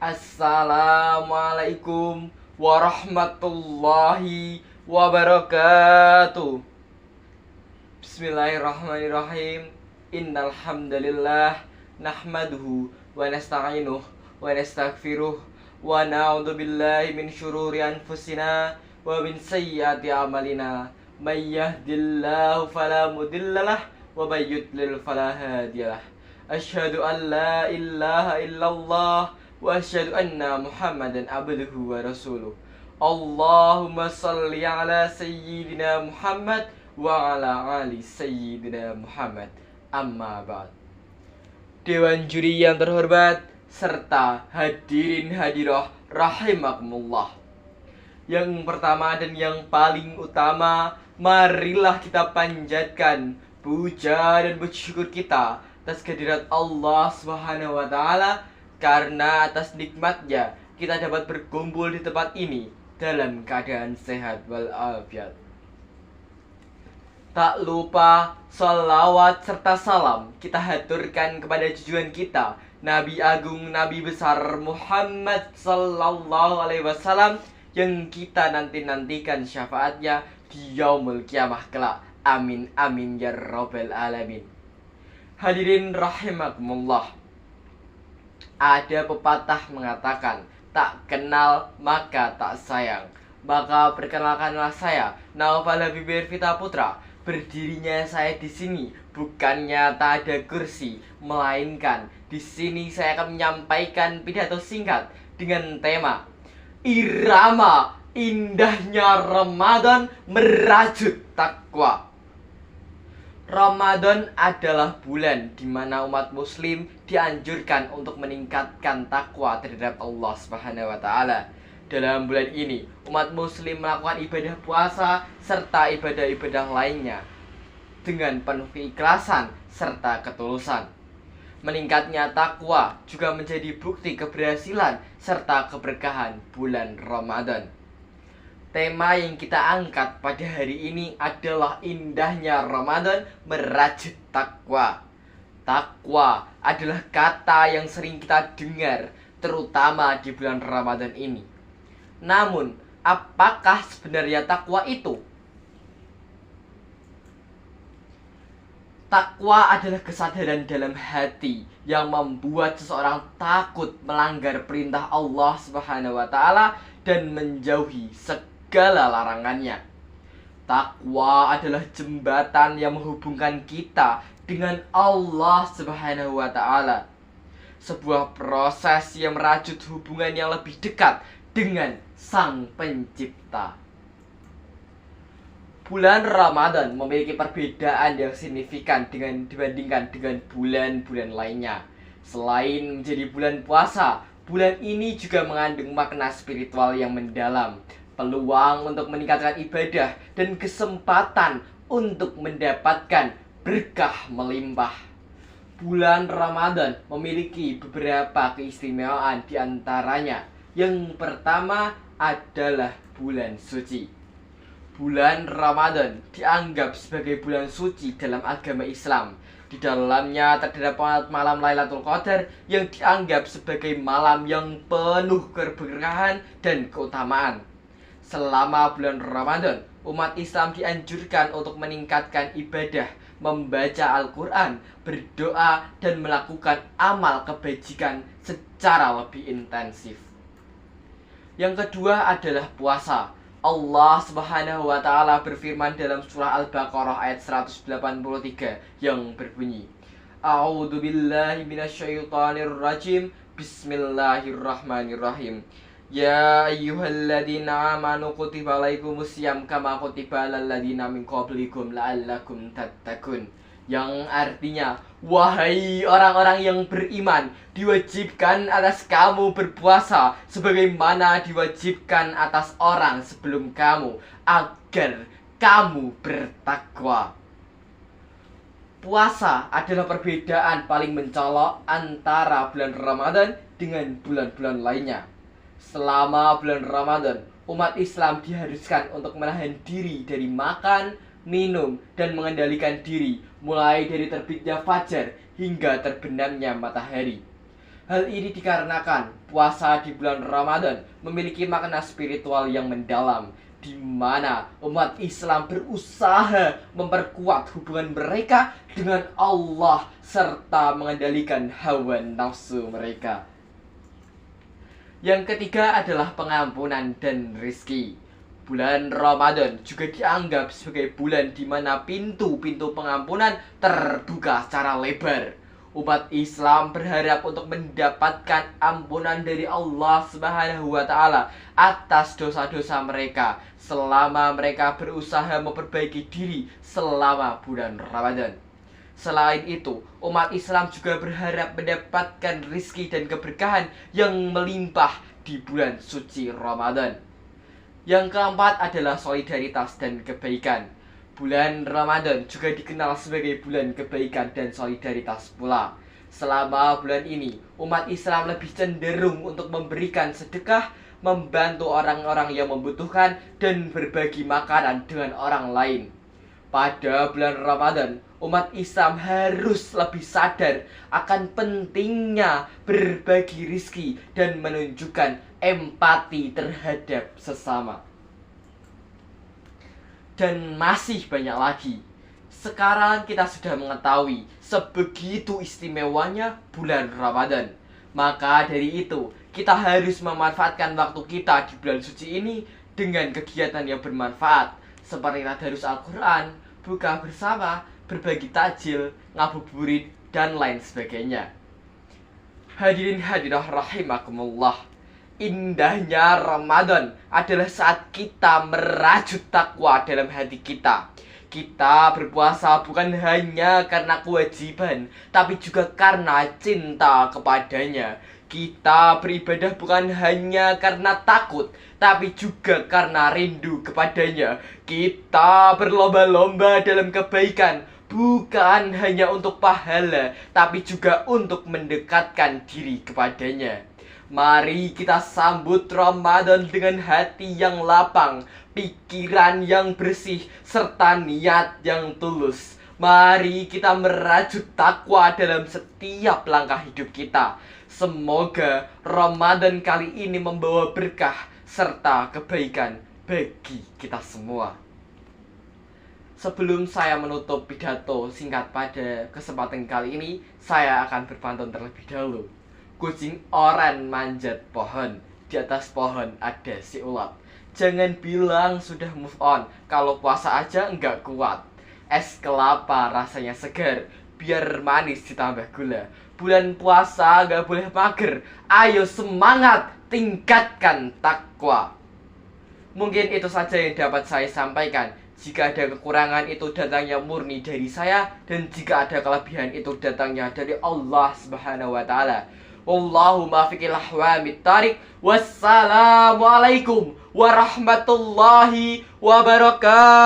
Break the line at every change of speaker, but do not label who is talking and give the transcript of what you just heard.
Assalamualaikum warahmatullahi wabarakatuh. Bismillahirrahmanirrahim. Innal hamdalillah nahmaduhu wa nasta'inuhu wa nastaghfiruh wa na'udzu billahi min syururi anfusina wa min sayyiati a'malina. May yahdihillahu fala mudhillalah wa may yudlil fala hadiyalah. Asyhadu an la ilaha illallah wa asyhadu anna Muhammadan abduhu wa rasuluh. Allahumma salli ala sayyidina Muhammad wa ala ali sayyidina Muhammad. Amma ba'd. Dewan juri yang terhormat serta hadirin hadirah rahimakumullah. Yang pertama dan yang paling utama, marilah kita panjatkan puja dan bersyukur kita atas kehadirat Allah Subhanahu wa taala, karena atas nikmatnya kita dapat berkumpul di tempat ini dalam keadaan sehat walafiat. Tak lupa salawat serta salam kita haturkan kepada junjungan kita Nabi Agung, Nabi besar Muhammad sallallahu alaihi wasallam, yang kita nantikan syafaatnya di yaumul kiamah kelak. Amin amin ya rabbal alamin. Hadirin rahimakumullah. Ada pepatah mengatakan, tak kenal maka tak sayang. Maka perkenalkanlah saya, Naufal Habib Vita Putra. Berdirinya saya di sini bukannya tak ada kursi, melainkan di sini saya akan menyampaikan pidato singkat dengan tema Irama Indahnya Ramadan Merajut Takwa. Ramadan adalah bulan di mana umat muslim dianjurkan untuk meningkatkan takwa terhadap Allah Subhanahu wa taala. Dalam bulan ini, umat muslim melakukan ibadah puasa serta ibadah-ibadah lainnya dengan penuh keikhlasan serta ketulusan. Meningkatnya takwa juga menjadi bukti keberhasilan serta keberkahan bulan Ramadan. Tema yang kita angkat pada hari ini adalah indahnya Ramadan merajut takwa. Takwa adalah kata yang sering kita dengar, terutama di bulan Ramadan ini. Namun, apakah sebenarnya takwa itu? Takwa adalah kesadaran dalam hati yang membuat seseorang takut melanggar perintah Allah Subhanahu wa taala dan menjauhi segala larangannya. Takwa adalah jembatan yang menghubungkan kita dengan Allah Subhanahu wa taala. Sebuah proses yang merajut hubungan yang lebih dekat dengan Sang Pencipta. Bulan Ramadan memiliki perbedaan yang signifikan dibandingkan dengan bulan-bulan lainnya. Selain menjadi bulan puasa, bulan ini juga mengandung makna spiritual yang mendalam, peluang untuk meningkatkan ibadah, dan kesempatan untuk mendapatkan berkah melimpah. Bulan Ramadan memiliki beberapa keistimewaan, di antaranya yang pertama adalah bulan suci. Bulan Ramadan dianggap sebagai bulan suci dalam agama Islam. Di dalamnya terdapat malam Lailatul Qadar yang dianggap sebagai malam yang penuh keberkahan dan keutamaan. Selama bulan Ramadan, umat Islam dianjurkan untuk meningkatkan ibadah, membaca Al-Quran, berdoa, dan melakukan amal kebajikan secara lebih intensif. Yang kedua adalah puasa. Allah Subhanahu wa taala berfirman dalam surah Al-Baqarah ayat 183 yang berbunyi, A'udzu billahi minasyaitonir rajim. Bismillahirrahmanirrahim. Ya ayyuhalladzina amanu kutiba alaikumusiyam kama kutiba alal ladzina min qablikum la'allakum tattaqun. Yang artinya, wahai orang-orang yang beriman, diwajibkan atas kamu berpuasa sebagaimana diwajibkan atas orang sebelum kamu, agar kamu bertakwa. Puasa adalah perbedaan paling mencolok antara bulan Ramadan dengan bulan-bulan lainnya. Selama bulan Ramadan, umat Islam diharuskan untuk menahan diri dari makan, minum, dan mengendalikan diri mulai dari terbitnya fajar hingga terbenamnya matahari. Hal ini dikarenakan puasa di bulan Ramadan memiliki makna spiritual yang mendalam, di mana umat Islam berusaha memperkuat hubungan mereka dengan Allah serta mengendalikan hawa nafsu mereka. Yang ketiga adalah pengampunan dan rizki. Bulan Ramadan juga dianggap sebagai bulan di mana pintu-pintu pengampunan terbuka secara lebar. Umat Islam berharap untuk mendapatkan ampunan dari Allah Subhanahu wa Ta'ala atas dosa-dosa mereka selama mereka berusaha memperbaiki diri selama bulan Ramadan. Selain itu, umat Islam juga berharap mendapatkan rizki dan keberkahan yang melimpah di bulan suci Ramadan. Yang keempat adalah solidaritas dan kebaikan. Bulan Ramadan juga dikenal sebagai bulan kebaikan dan solidaritas pula. Selama bulan ini, umat Islam lebih cenderung untuk memberikan sedekah, membantu orang-orang yang membutuhkan, dan berbagi makanan dengan orang lain. Pada bulan Ramadan, umat Islam harus lebih sadar akan pentingnya berbagi rizki dan menunjukkan empati terhadap sesama. Dan masih banyak lagi. Sekarang kita sudah mengetahui sebegitu istimewanya bulan Ramadan. Maka dari itu, kita harus memanfaatkan waktu kita di bulan suci ini dengan kegiatan yang bermanfaat, seperti tadarus Al-Quran, buka bersama, berbagi takjil, ngabuburit, dan lain sebagainya. Hadirin hadirat rahimakumullah. Indahnya Ramadan adalah saat kita merajut takwa dalam hati kita. Kita berpuasa bukan hanya karena kewajiban, tapi juga karena cinta kepadanya. Kita beribadah bukan hanya karena takut, tapi juga karena rindu kepadanya. Kita berlomba-lomba dalam kebaikan, bukan hanya untuk pahala, tapi juga untuk mendekatkan diri kepadanya. Mari kita sambut Ramadan dengan hati yang lapang, pikiran yang bersih, serta niat yang tulus. Mari kita merajut takwa dalam setiap langkah hidup kita. Semoga Ramadan kali ini membawa berkah serta kebaikan bagi kita semua. Sebelum saya menutup pidato singkat pada kesempatan kali ini, saya akan berpantun terlebih dahulu. Kucing oren manjat pohon, di atas pohon ada si ulat. Jangan bilang sudah move on, kalau puasa aja enggak kuat. Es kelapa rasanya segar, biar manis ditambah gula. Bulan puasa enggak boleh mager, ayo semangat, tingkatkan takwa. Mungkin itu saja yang dapat saya sampaikan. Jika ada kekurangan itu datangnya murni dari saya, dan jika ada kelebihan itu datangnya dari Allah Subhanahu wa Ta'ala. Wallahumma fiqil ahwamit tarik. Wassalamualaikum warahmatullahi wabarakatuh.